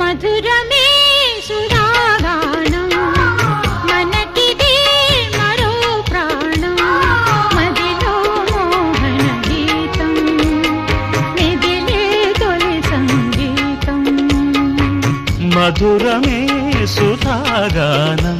మధురమే సురాగానం మనకిదే మరో ప్రాణం మదిలో మోహన గీతం మెదిలే తొలి సంగీతం మధురమే సుధాగానం